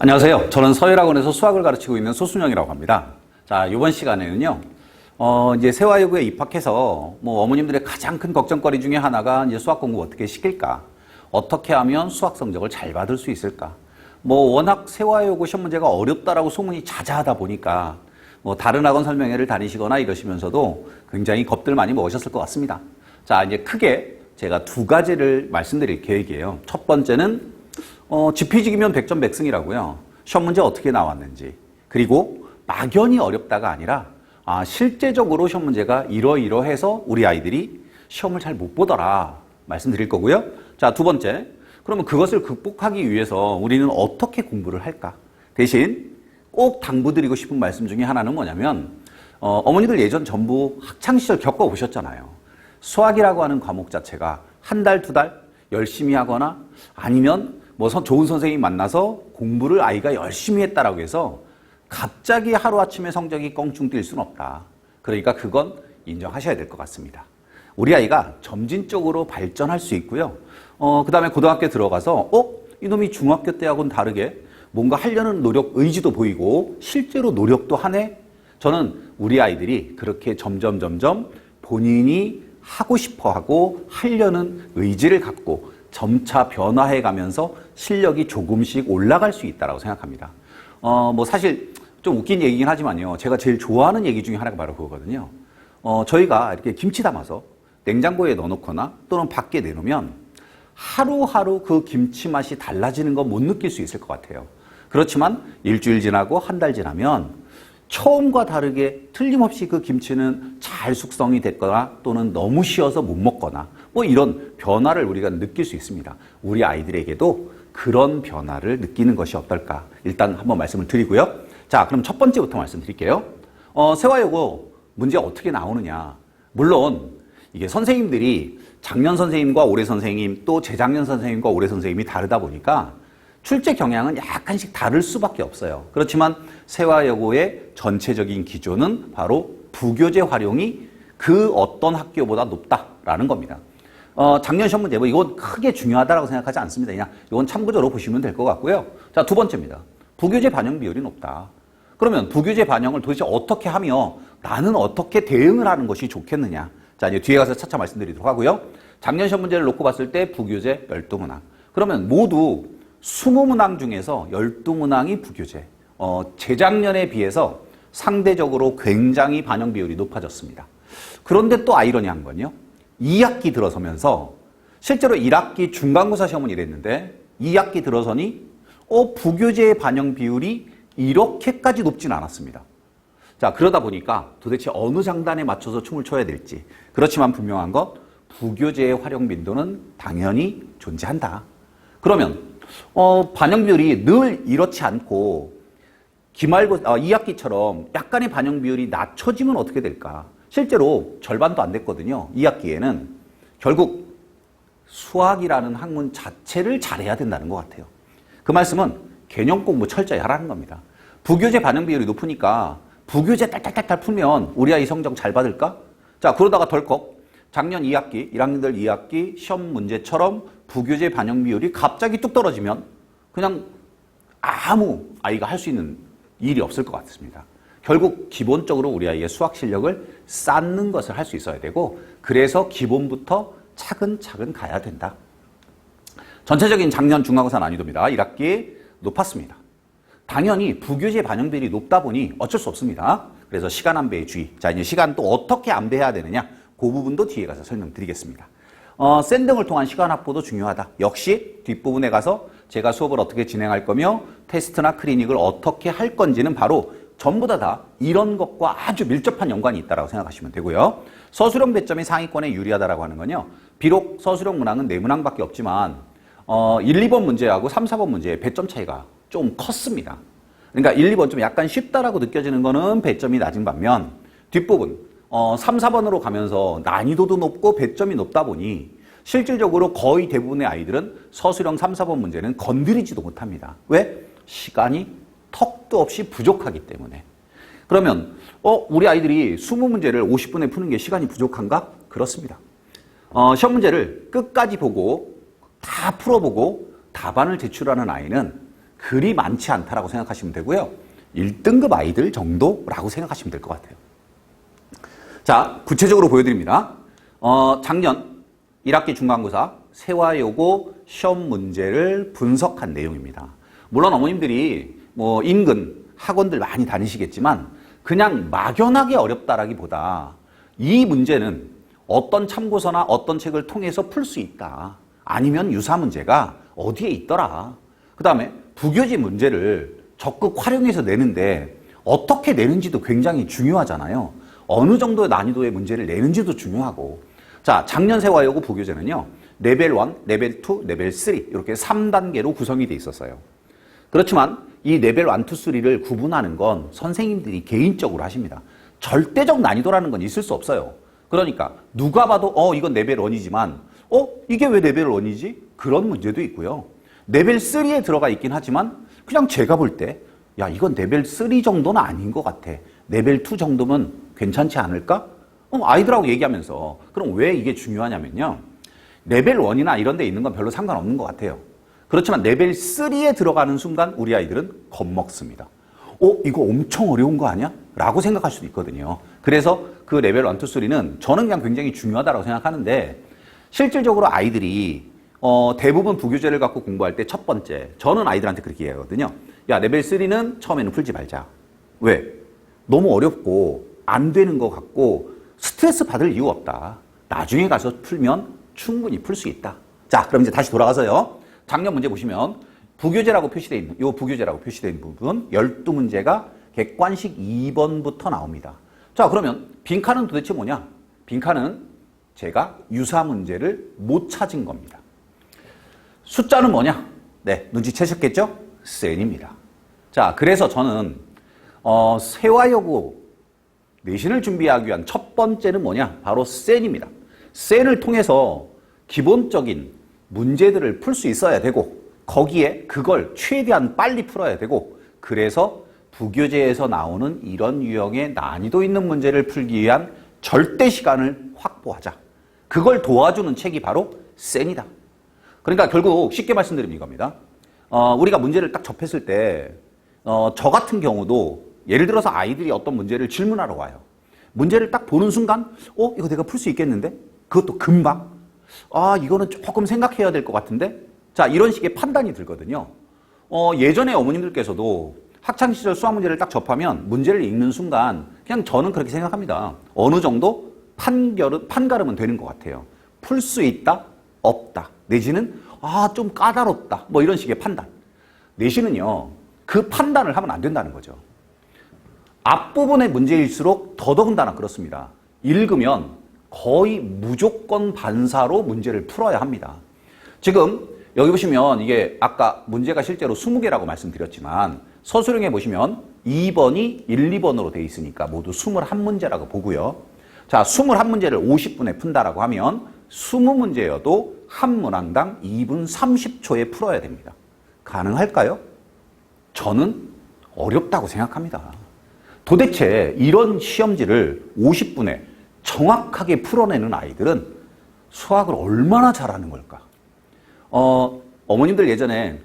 안녕하세요. 저는 서열학원에서 수학을 가르치고 있는 소순영이라고 합니다. 자, 이번 시간에는요, 이제 세화여고에 입학해서 어머님들의 가장 큰 걱정거리 중에 하나가 이제 수학 공부 어떻게 시킬까? 어떻게 하면 수학 성적을 잘 받을 수 있을까? 워낙 세화여고 시험 문제가 어렵다라고 소문이 자자하다 보니까 다른 학원 설명회를 다니시거나 이러시면서도 굉장히 겁들 많이 먹으셨을 것 같습니다. 자, 이제 크게 제가 두 가지를 말씀드릴 계획이에요. 첫 번째는 지피지기면 100점 100승이라고요. 시험 문제 어떻게 나왔는지. 그리고 막연히 어렵다가 아니라 실제적으로 시험 문제가 이러이러해서 우리 아이들이 시험을 잘 못 보더라 말씀드릴 거고요. 자, 두 번째. 그러면 그것을 극복하기 위해서 우리는 어떻게 공부를 할까? 대신 꼭 당부드리고 싶은 말씀 중에 하나는 뭐냐면 어머니들 예전 전부 학창시절 겪어보셨잖아요. 수학이라고 하는 과목 자체가 한 달, 두 달 열심히 하거나 아니면 좋은 선생님 만나서 공부를 아이가 열심히 했다라고 해서 갑자기 하루아침에 성적이 껑충 뛸 수는 없다. 그러니까 그건 인정하셔야 될 것 같습니다. 우리 아이가 점진적으로 발전할 수 있고요. 그 다음에 고등학교 들어가서 이놈이 중학교 때하고는 다르게 뭔가 하려는 노력, 의지도 보이고 실제로 노력도 하네? 저는 우리 아이들이 그렇게 점점 본인이 하고 싶어하고 하려는 의지를 갖고 점차 변화해 가면서 실력이 조금씩 올라갈 수 있다고 생각합니다. 사실 좀 웃긴 얘기긴 하지만요. 제가 제일 좋아하는 얘기 중에 하나가 바로 그거거든요. 저희가 이렇게 김치 담아서 냉장고에 넣어놓거나 또는 밖에 내놓으면 하루하루 그 김치 맛이 달라지는 거 못 느낄 수 있을 것 같아요. 그렇지만 일주일 지나고 한 달 지나면 처음과 다르게 틀림없이 그 김치는 잘 숙성이 됐거나 또는 너무 쉬어서 못 먹거나 이런 변화를 우리가 느낄 수 있습니다. 우리 아이들에게도 그런 변화를 느끼는 것이 어떨까? 일단 한번 말씀을 드리고요. 자, 그럼 첫 번째부터 말씀드릴게요. 세화여고 문제 어떻게 나오느냐? 물론 이게 선생님들이 작년 선생님과 올해 선생님 또 재작년 선생님과 올해 선생님이 다르다 보니까 출제 경향은 약간씩 다를 수밖에 없어요. 그렇지만 세화여고의 전체적인 기조는 바로 부교재 활용이 그 어떤 학교보다 높다라는 겁니다. 작년 시험 문제 이건 크게 중요하다고 생각하지 않습니다. 그냥 이건 참고적으로 보시면 될 것 같고요. 자, 두 번째입니다. 부교재 반영 비율이 높다. 그러면 부교재 반영을 도대체 어떻게 하며 나는 어떻게 대응을 하는 것이 좋겠느냐. 자, 이제 뒤에 가서 차차 말씀드리도록 하고요. 작년 시험 문제를 놓고 봤을 때 부교재 12문항. 그러면 모두 20문항 중에서 12문항이 부교재. 재작년에 비해서 상대적으로 굉장히 반영 비율이 높아졌습니다. 그런데 또 아이러니한 건요. 2학기 들어서면서 실제로 1학기 중간고사 시험은 이랬는데 2학기 들어서니 부교재의 반영 비율이 이렇게까지 높진 않았습니다. 자, 그러다 보니까 도대체 어느 장단에 맞춰서 춤을 춰야 될지. 그렇지만 분명한 것 부교재의 활용 빈도는 당연히 존재한다. 그러면 반영 비율이 늘 이렇지 않고 기말고사 2학기처럼 약간의 반영 비율이 낮춰지면 어떻게 될까? 실제로 절반도 안 됐거든요. 2학기에는 결국 수학이라는 학문 자체를 잘해야 된다는 것 같아요. 그 말씀은 개념 공부 철저히 하라는 겁니다. 부교재 반영 비율이 높으니까 부교재 딸딸딸 풀면 우리 아이 성적 잘 받을까? 자, 그러다가 덜컥 작년 2학기, 1학년들 2학기 시험 문제처럼 부교재 반영 비율이 갑자기 뚝 떨어지면 그냥 아무 아이가 할 수 있는 일이 없을 것 같습니다. 결국 기본적으로 우리 아이의 수학 실력을 쌓는 것을 할 수 있어야 되고 그래서 기본부터 차근차근 가야 된다. 전체적인 작년 중간고사 난이도입니다. 1학기 높았습니다. 당연히 부교재 반영 비율이 높다 보니 어쩔 수 없습니다. 그래서 시간 안배의 주의. 자, 이제 시간 또 어떻게 안배해야 되느냐? 그 부분도 뒤에 가서 설명드리겠습니다. 샌등을 통한 시간 확보도 중요하다. 역시 뒷부분에 가서 제가 수업을 어떻게 진행할 거며 테스트나 클리닉을 어떻게 할 건지는 바로 전부 다 이런 것과 아주 밀접한 연관이 있다고 생각하시면 되고요. 서술형 배점이 상위권에 유리하다고 하는 건요. 비록 서술형 문항은 4문항밖에 없지만 1, 2번 문제하고 3, 4번 문제의 배점 차이가 좀 컸습니다. 그러니까 1, 2번 좀 약간 쉽다라고 느껴지는 거는 배점이 낮은 반면 뒷부분 3, 4번으로 가면서 난이도도 높고 배점이 높다 보니 실질적으로 거의 대부분의 아이들은 서술형 3, 4번 문제는 건드리지도 못합니다. 왜? 시간이 턱도 없이 부족하기 때문에. 그러면 우리 아이들이 20문제를 50분에 푸는 게 시간이 부족한가? 그렇습니다. 시험 문제를 끝까지 보고 다 풀어보고 답안을 제출하는 아이는 그리 많지 않다라고 생각하시면 되고요. 1등급 아이들 정도라고 생각하시면 될 것 같아요. 자, 구체적으로 보여드립니다. 작년 1학기 중간고사 세화여고 시험 문제를 분석한 내용입니다. 물론 어머님들이 뭐 인근 학원들 많이 다니시겠지만 그냥 막연하게 어렵다라기보다 이 문제는 어떤 참고서나 어떤 책을 통해서 풀 수 있다. 아니면 유사 문제가 어디에 있더라. 그 다음에 부교재 문제를 적극 활용해서 내는데 어떻게 내는지도 굉장히 중요하잖아요. 어느 정도의 난이도의 문제를 내는지도 중요하고. 자, 작년 세화여고 부교재는요. 레벨 1, 레벨 2, 레벨 3 이렇게 3단계로 구성이 돼 있었어요. 그렇지만 이 레벨 1, 2, 3를 구분하는 건 선생님들이 개인적으로 하십니다. 절대적 난이도라는 건 있을 수 없어요. 그러니까 누가 봐도 이건 레벨 1이지만 이게 왜 레벨 1이지? 그런 문제도 있고요. 레벨 3에 들어가 있긴 하지만 그냥 제가 볼 때 야, 이건 레벨 3 정도는 아닌 것 같아. 레벨 2 정도면 괜찮지 않을까? 아이들하고 얘기하면서 그럼 왜 이게 중요하냐면요. 레벨 1이나 이런 데 있는 건 별로 상관없는 것 같아요. 그렇지만 레벨 3에 들어가는 순간 우리 아이들은 겁먹습니다. 이거 엄청 어려운 거 아니야? 라고 생각할 수도 있거든요. 그래서 그 레벨 1, 2, 3는 저는 그냥 굉장히 중요하다고 생각하는데 실질적으로 아이들이 대부분 부교재를 갖고 공부할 때 첫 번째, 저는 아이들한테 그렇게 얘기하거든요. 야, 레벨 3는 처음에는 풀지 말자. 왜? 너무 어렵고 안 되는 것 같고 스트레스 받을 이유 없다. 나중에 가서 풀면 충분히 풀 수 있다. 자, 그럼 이제 다시 돌아가서요. 작년 문제 보시면 부교재라고 표시되어 있는, 요 부교재라고 표시되어 있는 부분 12문제가 객관식 2번부터 나옵니다. 자, 그러면 빈칸은 도대체 뭐냐? 빈칸은 제가 유사 문제를 못 찾은 겁니다. 숫자는 뭐냐? 네, 눈치채셨겠죠? 센입니다. 자, 그래서 저는 세화여고 내신을 준비하기 위한 첫 번째는 뭐냐? 바로 센입니다. 센을 통해서 기본적인 문제들을 풀 수 있어야 되고 거기에 그걸 최대한 빨리 풀어야 되고 그래서 부교재에서 나오는 이런 유형의 난이도 있는 문제를 풀기 위한 절대 시간을 확보하자. 그걸 도와주는 책이 바로 센이다. 그러니까 결국 쉽게 말씀드리면 이겁니다. 우리가 문제를 딱 접했을 때 저 같은 경우도 예를 들어서 아이들이 어떤 문제를 질문하러 와요. 문제를 딱 보는 순간 이거 내가 풀 수 있겠는데? 그것도 금방? 이거는 조금 생각해야 될 것 같은데? 자, 이런 식의 판단이 들거든요. 예전에 어머님들께서도 학창시절 수학 문제를 딱 접하면 문제를 읽는 순간 그냥 저는 그렇게 생각합니다. 어느 정도 판가름은 되는 것 같아요. 풀 수 있다? 없다. 내지는 좀 까다롭다. 뭐 이런 식의 판단. 내신은요. 그 판단을 하면 안 된다는 거죠. 앞부분의 문제일수록 더더군다나 그렇습니다. 읽으면 거의 무조건 반사로 문제를 풀어야 합니다. 지금 여기 보시면 이게 아까 문제가 실제로 20개라고 말씀드렸지만 서술형에 보시면 2번이 1, 2번으로 되어 있으니까 모두 21문제라고 보고요. 자, 21문제를 50분에 푼다라고 하면 20문제여도 한 문항당 2분 30초에 풀어야 됩니다. 가능할까요? 저는 어렵다고 생각합니다. 도대체 이런 시험지를 50분에 정확하게 풀어내는 아이들은 수학을 얼마나 잘하는 걸까? 어머님들 예전에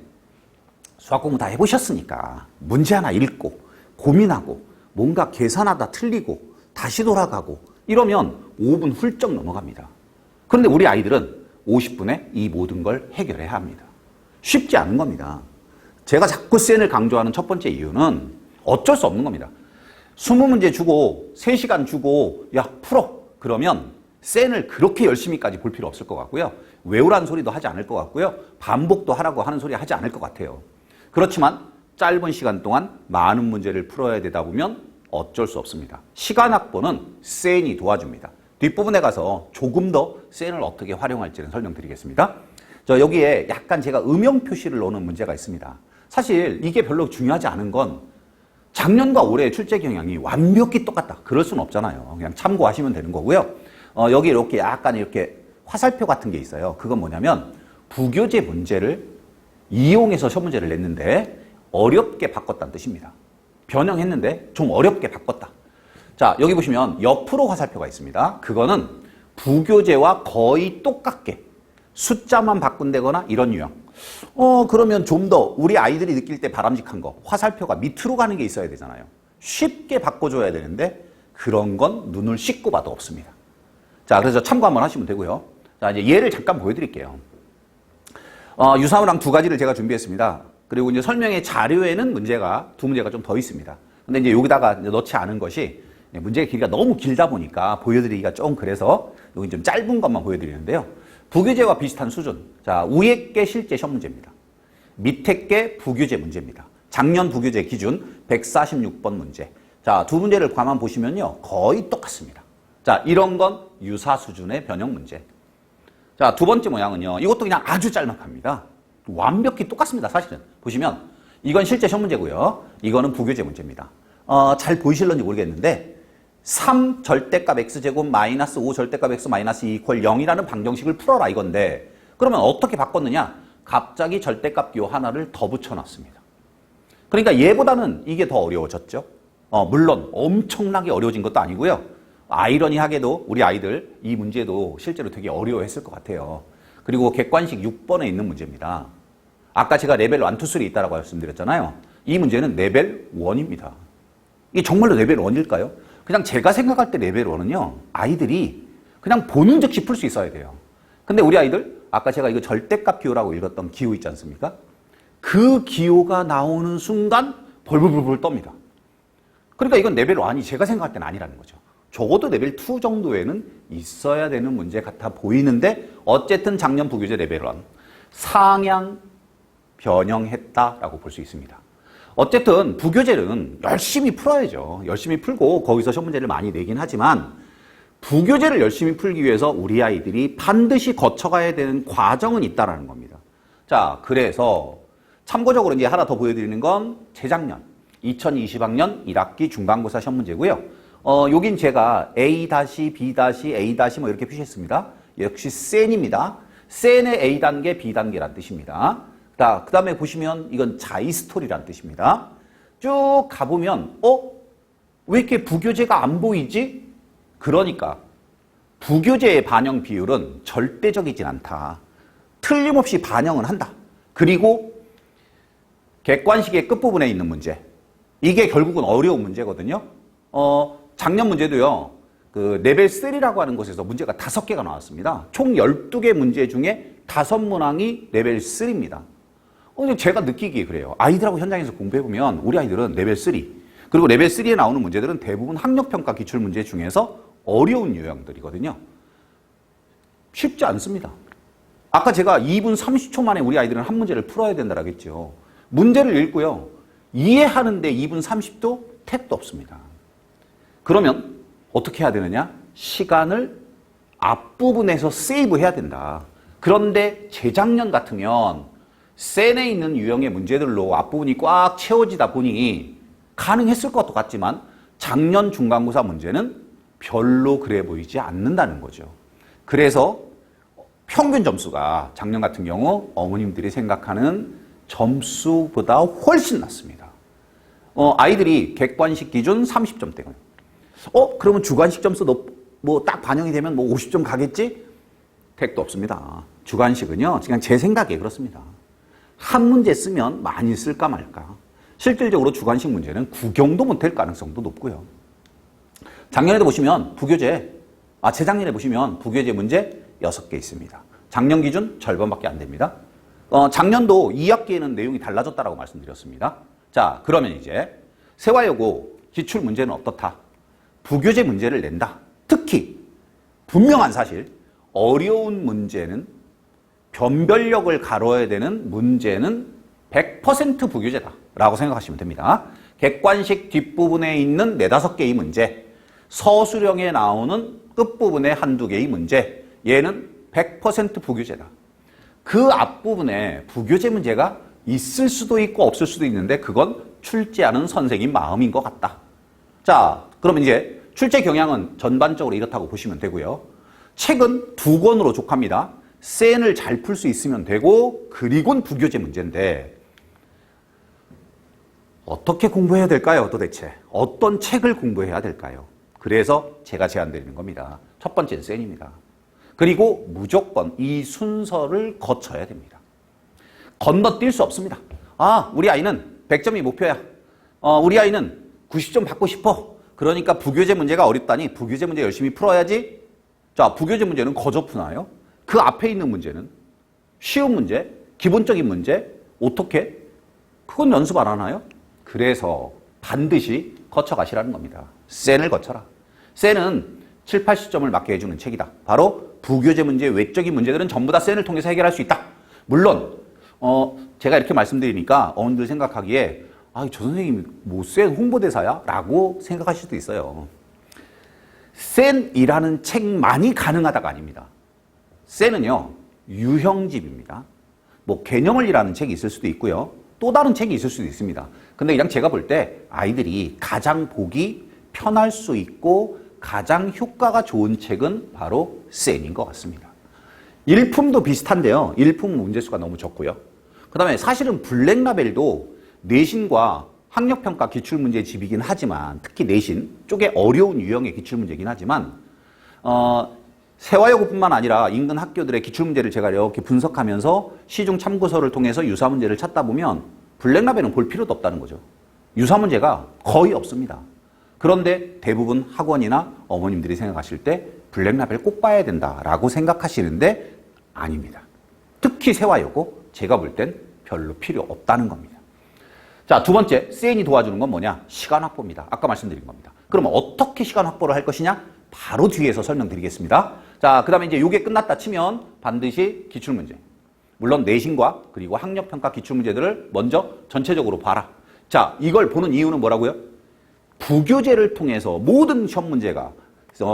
수학 공부 다 해보셨으니까 문제 하나 읽고 고민하고 뭔가 계산하다 틀리고 다시 돌아가고 이러면 5분 훌쩍 넘어갑니다. 그런데 우리 아이들은 50분에 이 모든 걸 해결해야 합니다. 쉽지 않은 겁니다. 제가 자꾸 센을 강조하는 첫 번째 이유는 어쩔 수 없는 겁니다. 20문제 주고 3시간 주고 야 풀어 그러면 센을 그렇게 열심히까지 볼 필요 없을 것 같고요. 외우라는 소리도 하지 않을 것 같고요. 반복도 하라고 하는 소리 하지 않을 것 같아요. 그렇지만 짧은 시간 동안 많은 문제를 풀어야 되다 보면 어쩔 수 없습니다. 시간 확보는 센이 도와줍니다. 뒷부분에 가서 조금 더 센을 어떻게 활용할지는 설명드리겠습니다. 여기에 약간 제가 음영 표시를 넣는 문제가 있습니다. 사실 이게 별로 중요하지 않은 건 작년과 올해의 출제 경향이 완벽히 똑같다. 그럴 수는 없잖아요. 그냥 참고하시면 되는 거고요. 여기 이렇게 약간 이렇게 화살표 같은 게 있어요. 그건 뭐냐면 부교재 문제를 이용해서 시험 문제를 냈는데 어렵게 바꿨다는 뜻입니다. 변형했는데 좀 어렵게 바꿨다. 자, 여기 보시면 옆으로 화살표가 있습니다. 그거는 부교재와 거의 똑같게 숫자만 바꾼다거나 이런 유형. 그러면 좀 더 우리 아이들이 느낄 때 바람직한 거, 화살표가 밑으로 가는 게 있어야 되잖아요. 쉽게 바꿔줘야 되는데 그런 건 눈을 씻고 봐도 없습니다. 자, 그래서 참고 한번 하시면 되고요. 자, 이제 예를 잠깐 보여드릴게요. 유사문항 두 가지를 제가 준비했습니다. 그리고 이제 설명의 자료에는 문제가 두 문제가 좀 더 있습니다. 근데 이제 여기다가 이제 넣지 않은 것이 문제의 길이가 너무 길다 보니까 보여드리기가 좀 그래서 여기 좀 짧은 것만 보여드리는데요. 부교재와 비슷한 수준. 자, 위에 게 실제 시험 문제입니다. 밑에 게 부교재 문제입니다. 작년 부교재 기준 146번 문제. 자, 두 문제를 가만 보시면요. 거의 똑같습니다. 자, 이런 건 유사 수준의 변형 문제. 자, 두 번째 모양은요. 이것도 그냥 아주 짤막합니다. 완벽히 똑같습니다. 사실은. 보시면 이건 실제 시험 문제고요. 이거는 부교재 문제입니다. 잘 보이실런지 모르겠는데 3 절대값 x제곱 마이너스 5 절대값 x 마이너스 2 이퀄 0이라는 방정식을 풀어라 이건데 그러면 어떻게 바꿨느냐? 갑자기 절대값 요 하나를 더 붙여놨습니다. 그러니까 얘보다는 이게 더 어려워졌죠. 물론 엄청나게 어려워진 것도 아니고요. 아이러니하게도 우리 아이들 이 문제도 실제로 되게 어려워했을 것 같아요. 그리고 객관식 6번에 있는 문제입니다. 아까 제가 레벨 1, 2, 3 있다고 말씀드렸잖아요. 이 문제는 레벨 1입니다. 이게 정말로 레벨 1일까요? 그냥 제가 생각할 때 레벨 1은요. 아이들이 그냥 보는 즉시 풀 수 있어야 돼요. 근데 우리 아이들 아까 제가 이거 절대값 기호라고 읽었던 기호 있지 않습니까? 그 기호가 나오는 순간 벌벌벌 떱니다. 그러니까 이건 레벨 1이 제가 생각할 때는 아니라는 거죠. 적어도 레벨 2 정도에는 있어야 되는 문제 같아 보이는데 어쨌든 작년 부교재 레벨 1 상향 변형했다라고 볼 수 있습니다. 어쨌든 부교재는 열심히 풀어야죠. 열심히 풀고 거기서 시험 문제를 많이 내긴 하지만 부교재를 열심히 풀기 위해서 우리 아이들이 반드시 거쳐가야 되는 과정은 있다라는 겁니다. 자, 그래서 참고적으로 이제 하나 더 보여드리는 건 재작년 2020학년 1학기 중간고사 시험 문제고요. 여긴 제가 A-, B-, A- 뭐 이렇게 표시했습니다. 역시 센입니다. 센의 A 단계, B 단계란 뜻입니다. 그 다음에 보시면 이건 자이스톨이란 뜻입니다. 쭉 가보면 왜 이렇게 부교재가 안 보이지? 그러니까 부교재의 반영 비율은 절대적이진 않다. 틀림없이 반영은 한다. 그리고 객관식의 끝부분에 있는 문제. 이게 결국은 어려운 문제거든요. 작년 문제도요. 그 레벨 3라고 하는 곳에서 문제가 5개가 나왔습니다. 총 12개 문제 중에 5문항이 레벨 3입니다. 제가 느끼기에 그래요. 아이들하고 현장에서 공부해보면 우리 아이들은 레벨 3 그리고 레벨 3에 나오는 문제들은 대부분 학력평가 기출문제 중에서 어려운 유형들이거든요. 쉽지 않습니다. 아까 제가 2분 30초 만에 우리 아이들은 한 문제를 풀어야 된다고 했죠. 문제를 읽고요. 이해하는데 2분 30도 택도 없습니다. 그러면 어떻게 해야 되느냐? 시간을 앞부분에서 세이브해야 된다. 그런데 재작년 같으면 센에 있는 유형의 문제들로 앞부분이 꽉 채워지다 보니 가능했을 것 같지만 작년 중간고사 문제는 별로 그래 보이지 않는다는 거죠. 그래서 평균 점수가 작년 같은 경우 어머님들이 생각하는 점수보다 훨씬 낮습니다. 아이들이 객관식 기준 30점대고요. 그러면 주관식 점수 뭐 딱 반영이 되면 뭐 50점 가겠지? 택도 없습니다. 주관식은요, 그냥 제 생각에 그렇습니다. 한 문제 쓰면 많이 쓸까 말까. 실질적으로 주관식 문제는 구경도 못할 가능성도 높고요. 작년에도 보시면 부교재, 재작년에 보시면 부교재 문제 6개 있습니다. 작년 기준 절반밖에 안 됩니다. 작년도 2학기에는 내용이 달라졌다라고 말씀드렸습니다. 자, 그러면 이제 세화여고 기출 문제는 어떻다? 부교재 문제를 낸다. 특히 분명한 사실, 어려운 문제는 변별력을 가려야 되는 문제는 100% 부교재다 라고 생각하시면 됩니다. 객관식 뒷부분에 있는 4, 5개의 문제, 서술형에 나오는 끝부분에 1, 2개의 문제, 얘는 100% 부교재다. 그 앞부분에 부교재 문제가 있을 수도 있고 없을 수도 있는데 그건 출제하는 선생님 마음인 것 같다. 자, 그러면 이제 출제 경향은 전반적으로 이렇다고 보시면 되고요. 책은 2권으로 족합니다. 센을 잘 풀 수 있으면 되고 그리고는 부교재 문제인데 어떻게 공부해야 될까요? 도대체 어떤 책을 공부해야 될까요? 그래서 제가 제안드리는 겁니다. 첫 번째는 센입니다. 그리고 무조건 이 순서를 거쳐야 됩니다. 건너뛸 수 없습니다. 아, 우리 아이는 100점이 목표야. 우리 아이는 90점 받고 싶어. 그러니까 부교재 문제가 어렵다니 부교재 문제 열심히 풀어야지. 자, 부교재 문제는 거저 푸나요? 그 앞에 있는 문제는 쉬운 문제, 기본적인 문제, 어떻게? 그건 연습 안 하나요? 그래서 반드시 거쳐가시라는 겁니다. 센을 거쳐라. 센은 7, 80점을 맞게 해주는 책이다. 바로 부교재 문제, 외적인 문제들은 전부 다 센을 통해서 해결할 수 있다. 물론 제가 이렇게 말씀드리니까 어머님들 생각하기에 아, 저 선생님이 뭐 센 홍보대사야? 라고 생각하실 수도 있어요. 센이라는 책만이 가능하다가 아닙니다. 센은요, 유형집입니다. 뭐 개념을이라는 책이 있을 수도 있고요. 또 다른 책이 있을 수도 있습니다. 근데 그냥 제가 볼 때 아이들이 가장 보기 편할 수 있고 가장 효과가 좋은 책은 바로 센인 것 같습니다. 일품도 비슷한데요. 일품은 문제수가 너무 적고요. 그 다음에 사실은 블랙라벨도 내신과 학력평가 기출문제집이긴 하지만 특히 내신 쪽에 어려운 유형의 기출문제이긴 하지만 세화여고뿐만 아니라 인근 학교들의 기출문제를 제가 이렇게 분석하면서 시중 참고서를 통해서 유사문제를 찾다 보면 블랙라벨은 볼 필요도 없다는 거죠. 유사문제가 거의 없습니다. 그런데 대부분 학원이나 어머님들이 생각하실 때 블랙라벨 꼭 봐야 된다라고 생각하시는데 아닙니다. 특히 세화여고 제가 볼 땐 별로 필요 없다는 겁니다. 자, 두 번째, 센이 도와주는 건 뭐냐? 시간 확보입니다. 아까 말씀드린 겁니다. 그러면 어떻게 시간 확보를 할 것이냐? 바로 뒤에서 설명드리겠습니다. 자, 그 다음에 이제 요게 끝났다 치면 반드시 기출문제. 물론 내신과 그리고 학력평가 기출문제들을 먼저 전체적으로 봐라. 자, 이걸 보는 이유는 뭐라고요? 부교재를 통해서 모든 시험 문제가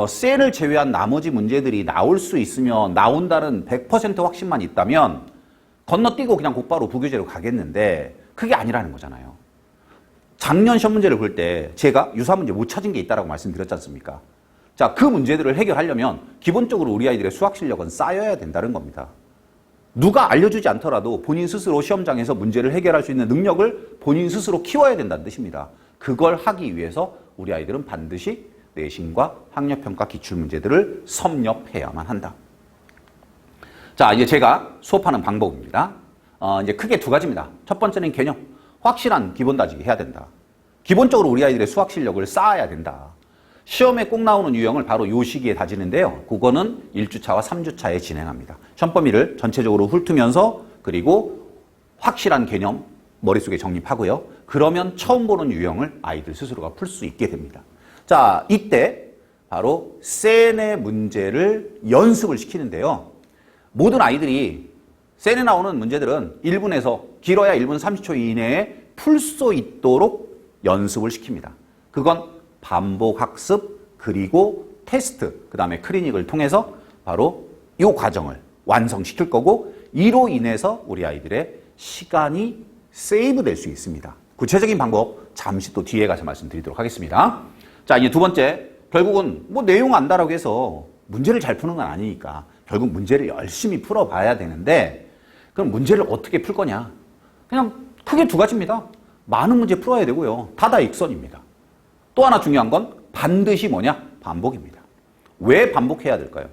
센을 제외한 나머지 문제들이 나올 수 있으면 나온다는 100% 확신만 있다면 건너뛰고 그냥 곧바로 부교재로 가겠는데 그게 아니라는 거잖아요. 작년 시험 문제를 볼 때 제가 유사 문제 못 찾은 게 있다고 말씀드렸지 않습니까? 자, 그 문제들을 해결하려면 기본적으로 우리 아이들의 수학 실력은 쌓여야 된다는 겁니다. 누가 알려주지 않더라도 본인 스스로 시험장에서 문제를 해결할 수 있는 능력을 본인 스스로 키워야 된다는 뜻입니다. 그걸 하기 위해서 우리 아이들은 반드시 내신과 학력평가 기출문제들을 섭렵해야만 한다. 자, 이제 제가 수업하는 방법입니다. 이제 크게 두 가지입니다. 첫 번째는 개념. 확실한 기본 다지기 해야 된다. 기본적으로 우리 아이들의 수학 실력을 쌓아야 된다. 시험에 꼭 나오는 유형을 바로 요 시기에 다지는데요. 그거는 1주차와 3주차에 진행합니다. 시험 범위를 전체적으로 훑으면서 그리고 확실한 개념 머릿속에 정립하고요. 그러면 처음 보는 유형을 아이들 스스로가 풀 수 있게 됩니다. 자, 이때 바로 센의 문제를 연습을 시키는데요. 모든 아이들이 센에 나오는 문제들은 1분에서 길어야 1분 30초 이내에 풀 수 있도록 연습을 시킵니다. 그건 반복 학습 그리고 테스트 그 다음에 클리닉을 통해서 바로 이 과정을 완성시킬 거고 이로 인해서 우리 아이들의 시간이 세이브 될 수 있습니다. 구체적인 방법 잠시 또 뒤에 가서 말씀드리도록 하겠습니다. 자, 이제 두 번째, 결국은 뭐 내용 안다라고 해서 문제를 잘 푸는 건 아니니까 결국 문제를 열심히 풀어봐야 되는데 그럼 문제를 어떻게 풀 거냐? 그냥 크게 두 가지입니다. 많은 문제 풀어야 되고요. 다다익선입니다. 또 하나 중요한 건 반드시 뭐냐? 반복입니다. 왜 반복해야 될까요?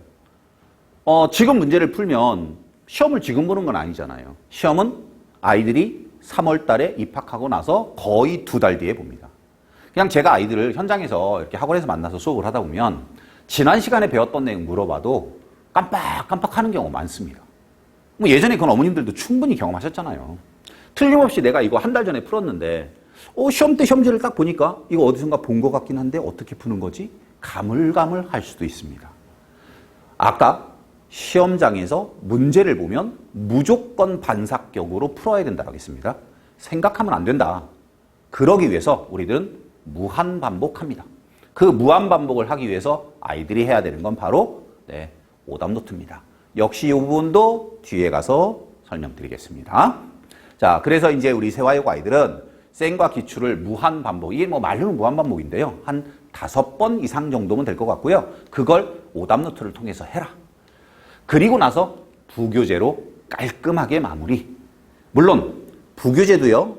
지금 문제를 풀면 시험을 지금 보는 건 아니잖아요. 시험은 아이들이 3월 달에 입학하고 나서 거의 2달 뒤에 봅니다. 그냥 제가 아이들을 현장에서 이렇게 학원에서 만나서 수업을 하다 보면 지난 시간에 배웠던 내용 물어봐도 깜빡깜빡 하는 경우가 많습니다. 뭐 예전에 그건 어머님들도 충분히 경험하셨잖아요. 틀림없이 내가 이거 한 달 전에 풀었는데 시험 때 시험지를 딱 보니까 이거 어디선가 본 것 같긴 한데 어떻게 푸는 거지? 가물가물할 수도 있습니다. 아까 시험장에서 문제를 보면 무조건 반사격으로 풀어야 된다고 했습니다. 생각하면 안 된다. 그러기 위해서 우리들은 무한반복합니다. 그 무한반복을 하기 위해서 아이들이 해야 되는 건 바로 오답노트입니다. 역시 이 부분도 뒤에 가서 설명드리겠습니다. 자, 그래서 이제 우리 세화여고 아이들은 센과 기출을 무한반복, 이게 뭐 말로는 무한반복인데요. 한 5번 이상 정도면 될 것 같고요. 그걸 오답노트를 통해서 해라. 그리고 나서 부교재로 깔끔하게 마무리. 물론 부교재도요.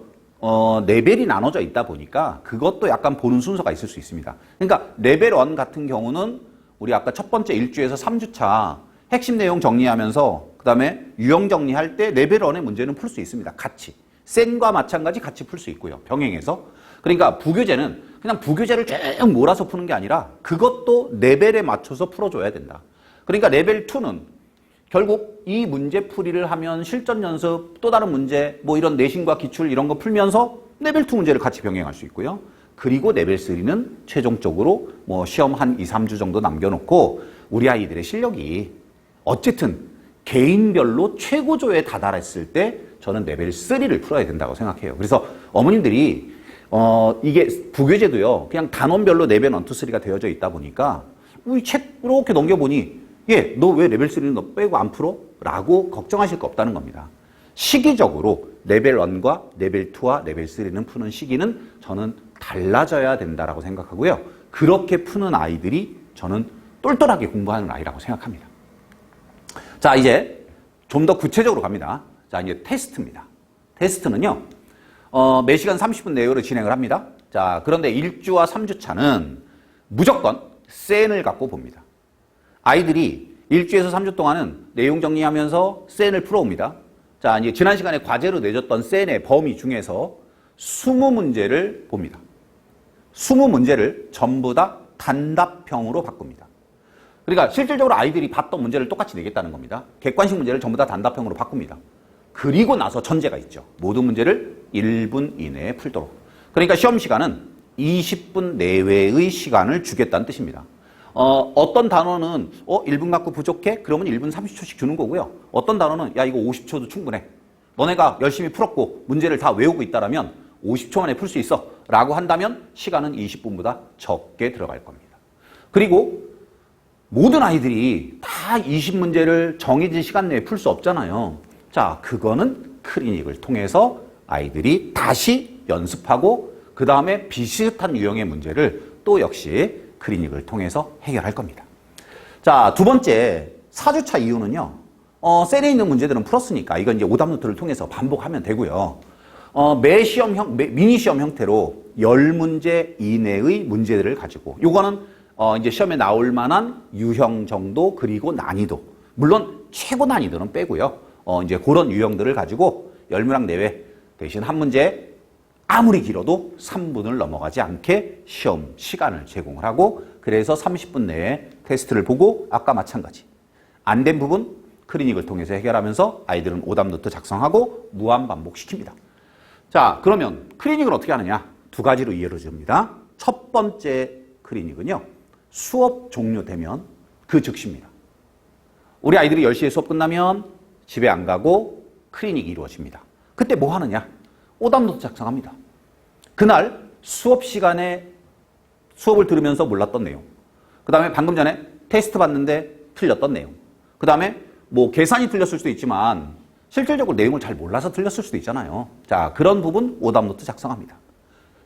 레벨이 나눠져 있다 보니까 그것도 약간 보는 순서가 있을 수 있습니다. 그러니까 레벨 1 같은 경우는 우리 아까 첫 번째 1주에서 3주차 핵심 내용 정리하면서 그 다음에 유형 정리할 때 레벨 1의 문제는 풀 수 있습니다. 같이. 센과 마찬가지 같이 풀 수 있고요. 병행해서. 그러니까 부교재는 그냥 부교재를 쭉 몰아서 푸는 게 아니라 그것도 레벨에 맞춰서 풀어줘야 된다. 그러니까 레벨 2는 결국 이 문제 풀이를 하면 실전 연습, 또 다른 문제, 뭐 이런 내신과 기출 이런 거 풀면서 레벨 2 문제를 같이 병행할 수 있고요. 그리고 레벨 3는 최종적으로 뭐 시험 한 2, 3주 정도 남겨놓고 우리 아이들의 실력이 어쨌든 개인별로 최고조에 다다랐을 때 저는 레벨 3를 풀어야 된다고 생각해요. 그래서 어머님들이 이게 부교재도요. 그냥 단원별로 레벨 1, 2, 3가 되어져 있다 보니까 우리 책 이렇게 넘겨보니 너 왜 레벨 3는 너 빼고 안 풀어? 라고 걱정하실 거 없다는 겁니다. 시기적으로 레벨 1과 레벨 2와 레벨 3는 푸는 시기는 저는 달라져야 된다라고 생각하고요. 그렇게 푸는 아이들이 저는 똘똘하게 공부하는 아이라고 생각합니다. 자, 이제 좀 더 구체적으로 갑니다. 자, 이제 테스트입니다. 테스트는요, 매시간 30분 내외로 진행을 합니다. 자, 그런데 1주와 3주 차는 무조건 센을 갖고 봅니다. 아이들이 1주에서 3주 동안은 내용 정리하면서 센을 풀어옵니다. 자, 이제 지난 시간에 과제로 내줬던 센의 범위 중에서 20문제를 봅니다. 20문제를 전부 다 단답형으로 바꿉니다. 그러니까 실질적으로 아이들이 봤던 문제를 똑같이 내겠다는 겁니다. 객관식 문제를 전부 다 단답형으로 바꿉니다. 그리고 나서 전제가 있죠. 모든 문제를 1분 이내에 풀도록. 그러니까 시험 시간은 20분 내외의 시간을 주겠다는 뜻입니다. 어떤 단어는 1분 갖고 부족해? 그러면 1분 30초씩 주는 거고요. 어떤 단어는 야 이거 50초도 충분해. 너네가 열심히 풀었고 문제를 다 외우고 있다라면 50초 만에 풀 수 있어 라고 한다면 시간은 20분보다 적게 들어갈 겁니다. 그리고 모든 아이들이 다 20문제를 정해진 시간 내에 풀 수 없잖아요. 자, 그거는 클리닉을 통해서 아이들이 다시 연습하고 그 다음에 비슷한 유형의 문제를 또 역시 클리닉을 통해서 해결할 겁니다. 자, 두 번째 4주차 이유는요. 셀에 있는 문제들은 풀었으니까 이건 이제 오답노트를 통해서 반복하면 되고요. 미니 시험 형태로 10문제 이내의 문제들을 가지고 요거는 이제 시험에 나올 만한 유형 정도 그리고 난이도. 물론 최고 난이도는 빼고요. 이제 그런 유형들을 가지고 10문항 내외 대신 한 문제 아무리 길어도 3분을 넘어가지 않게 시험 시간을 제공을 하고 그래서 30분 내에 테스트를 보고 아까 마찬가지 안 된 부분 클리닉을 통해서 해결하면서 아이들은 오답노트 작성하고 무한 반복시킵니다. 자, 그러면 클리닉을 어떻게 하느냐? 두 가지로 이루어집니다. 첫 번째 클리닉은요. 수업 종료되면 그 즉시입니다. 우리 아이들이 10시에 수업 끝나면 집에 안 가고 클리닉이 이루어집니다. 그때 뭐 하느냐? 오답노트 작성합니다. 그날 수업 시간에 수업을 들으면서 몰랐던 내용. 그 다음에 방금 전에 테스트 봤는데 틀렸던 내용. 그 다음에 뭐 계산이 틀렸을 수도 있지만 실질적으로 내용을 잘 몰라서 틀렸을 수도 있잖아요. 자, 그런 부분 오답노트 작성합니다.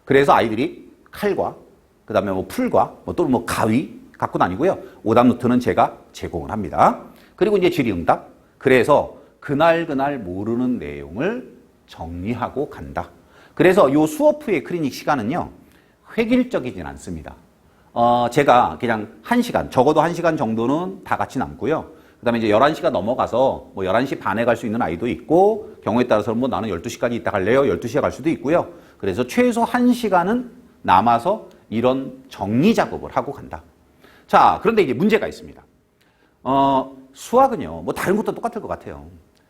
그래서 아이들이 칼과 그 다음에 뭐 풀과 또는 뭐 가위 갖고 다니고요. 오답노트는 제가 제공을 합니다. 그리고 이제 질의응답. 그래서 그날 모르는 내용을 정리하고 간다. 그래서 요 수업 후의 클리닉 시간은요. 획일적이진 않습니다. 제가 그냥 1시간, 적어도 1시간 정도는 다 같이 남고요. 그 다음에 이제 11시가 넘어가서 뭐 11시 반에 갈 수 있는 아이도 있고 경우에 따라서는 뭐 나는 12시까지 있다 갈래요? 12시에 갈 수도 있고요. 그래서 최소 1시간은 남아서 이런 정리 작업을 하고 간다. 자, 그런데 이제 문제가 있습니다. 수학은요, 뭐 다른 것도 똑같을 것 같아요.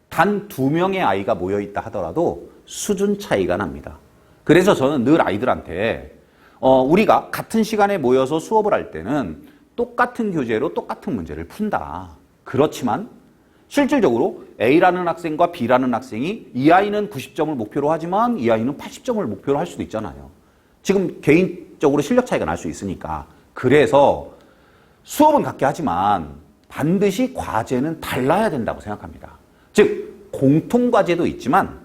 단 2명의 아이가 모여있다 하더라도 수준 차이가 납니다. 그래서 저는 늘 아이들한테 우리가 같은 시간에 모여서 수업을 할 때는 똑같은 교재로 똑같은 문제를 푼다. 그렇지만 실질적으로 A라는 학생과 B라는 학생이 이 아이는 90점을 목표로 하지만 이 아이는 80점을 목표로 할 수도 있잖아요. 지금 개인적으로 실력 차이가 날 수 있으니까. 그래서 수업은 같게 하지만 반드시 과제는 달라야 된다고 생각합니다. 즉 공통과제도 있지만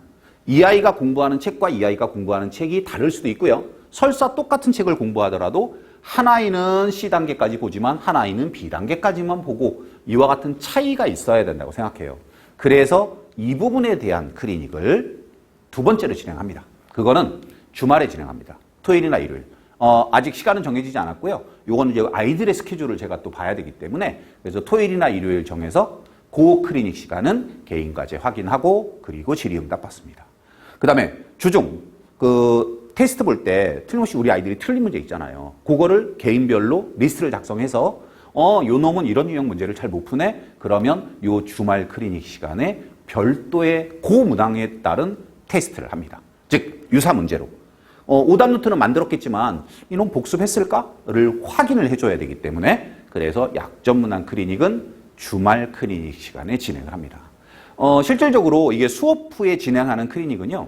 이 아이가 공부하는 책과 이 아이가 공부하는 책이 다를 수도 있고요. 설사 똑같은 책을 공부하더라도 한 아이는 C단계까지 보지만 한 아이는 B단계까지만 보고 이와 같은 차이가 있어야 된다고 생각해요. 그래서 이 부분에 대한 클리닉을 두 번째로 진행합니다. 그거는 주말에 진행합니다. 토요일이나 일요일. 아직 시간은 정해지지 않았고요. 요거는 이제 아이들의 스케줄을 제가 또 봐야 되기 때문에 그래서 토요일이나 일요일 정해서 고 클리닉 시간은 개인 과제 확인하고 그리고 질의응답 받습니다. 그 다음에 주중 그 테스트 볼 때 틀림없이 우리 아이들이 틀린 문제 있잖아요. 그거를 개인별로 리스트를 작성해서 요 놈은 이런 유형 문제를 잘 못 푸네. 그러면 요 주말 클리닉 시간에 별도의 고문항에 따른 테스트를 합니다. 즉 유사 문제로. 오답 노트는 만들었겠지만 이놈 복습했을까를 확인을 해줘야 되기 때문에 그래서 약점 문항 클리닉은 주말 클리닉 시간에 진행을 합니다. 실질적으로 이게 수업 후에 진행하는 클리닉은요.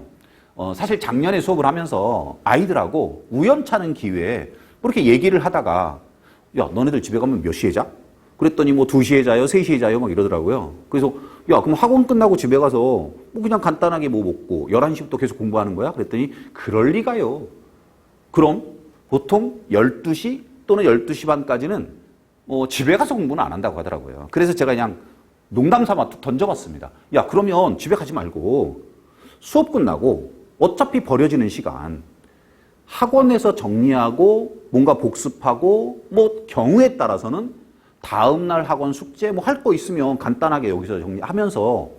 사실 작년에 수업을 하면서 아이들하고 우연찮은 기회에 그렇게 얘기를 하다가 야 너네들 집에 가면 몇 시에 자? 그랬더니 뭐 2시에 자요, 3시에 자요 막 이러더라고요. 그래서 야 그럼 학원 끝나고 집에 가서 뭐 그냥 간단하게 뭐 먹고 11시부터 계속 공부하는 거야? 그랬더니 그럴 리가요. 그럼 보통 12시 또는 12시 반까지는 집에 가서 공부는 안 한다고 하더라고요. 그래서 제가 그냥 농담 삼아 던져봤습니다. 야 그러면 집에 가지 말고 수업 끝나고 어차피 버려지는 시간 학원에서 정리하고 뭔가 복습하고 뭐 경우에 따라서는 다음날 학원 숙제 뭐 할 거 있으면 간단하게 여기서 정리하면서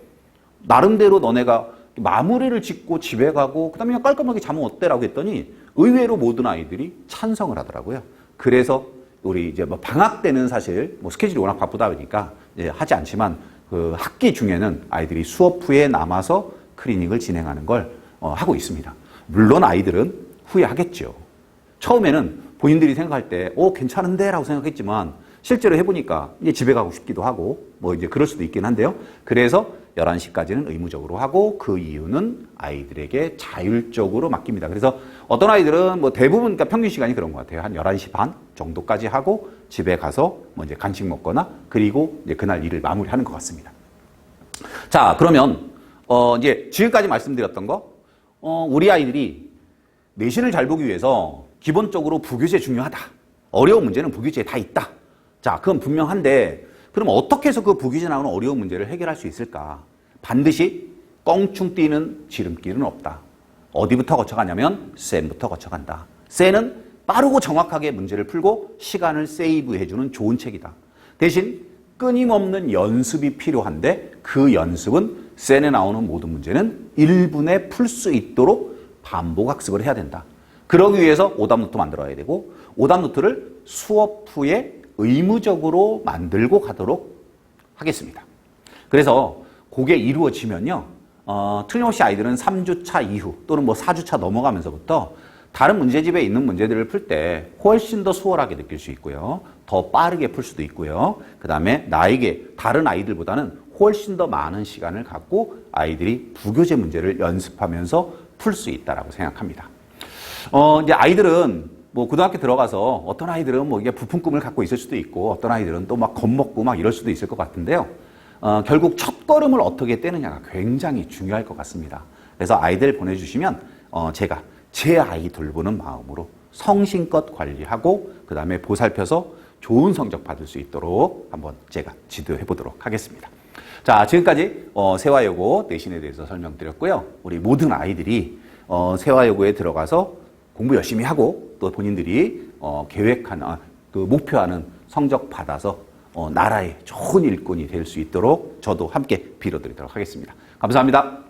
나름대로 너네가 마무리를 짓고 집에 가고 그다음에 그냥 깔끔하게 자면 어때라고 했더니 의외로 모든 아이들이 찬성을 하더라고요. 그래서 우리 이제 뭐 방학 때는 사실 뭐 스케줄이 워낙 바쁘다 보니까 이제 하지 않지만 그 학기 중에는 아이들이 수업 후에 남아서 클리닉을 진행하는 걸 하고 있습니다. 물론 아이들은 후회하겠죠. 처음에는 본인들이 생각할 때 괜찮은데 라고 생각했지만 실제로 해보니까 이제 집에 가고 싶기도 하고 뭐 이제 그럴 수도 있긴 한데요. 그래서 11시까지는 의무적으로 하고 그 이유는 아이들에게 자율적으로 맡깁니다. 그래서 어떤 아이들은 뭐 대부분 그러니까 평균 시간이 그런 것 같아요. 한 11시 반 정도까지 하고 집에 가서 뭐 이제 간식 먹거나 그리고 이제 그날 일을 마무리하는 것 같습니다. 자, 그러면 이제 지금까지 말씀드렸던 거 우리 아이들이 내신을 잘 보기 위해서 기본적으로 부교재 중요하다. 어려운 문제는 부교재에 다 있다. 자, 그건 분명한데 그럼 어떻게 해서 그 부교재에 나오는 어려운 문제를 해결할 수 있을까? 반드시 껑충 뛰는 지름길은 없다. 어디부터 거쳐가냐면 쌤부터 거쳐간다. 쌤은 빠르고 정확하게 문제를 풀고 시간을 세이브해주는 좋은 책이다. 대신 끊임없는 연습이 필요한데 그 연습은 쌤에 나오는 모든 문제는 1분에 풀 수 있도록 반복 학습을 해야 된다. 그러기 위해서 오답노트 만들어야 되고 오답노트를 수업 후에 의무적으로 만들고 가도록 하겠습니다. 그래서 그게 이루어지면요. 틀림없이 아이들은 3주차 이후 또는 뭐 4주차 넘어가면서부터 다른 문제집에 있는 문제들을 풀 때 훨씬 더 수월하게 느낄 수 있고요. 더 빠르게 풀 수도 있고요. 그 다음에 나에게 다른 아이들보다는 훨씬 더 많은 시간을 갖고 아이들이 부교재 문제를 연습하면서 풀 수 있다라고 생각합니다. 이제 아이들은 뭐 고등학교 들어가서 어떤 아이들은 뭐 이게 부푼 꿈을 갖고 있을 수도 있고 어떤 아이들은 또 막 겁먹고 막 이럴 수도 있을 것 같은데요. 결국 첫 걸음을 어떻게 떼느냐가 굉장히 중요할 것 같습니다. 그래서 아이들 보내주시면 제가 제 아이 돌보는 마음으로 성심껏 관리하고 그 다음에 보살펴서 좋은 성적 받을 수 있도록 한번 제가 지도해 보도록 하겠습니다. 자, 지금까지 세화여고 내신에 대해서 설명드렸고요. 우리 모든 아이들이 세화여고에 들어가서 공부 열심히 하고 또 본인들이 계획하는 그 목표하는 성적 받아서 나라의 좋은 일꾼이 될 수 있도록 저도 함께 빌어드리도록 하겠습니다. 감사합니다.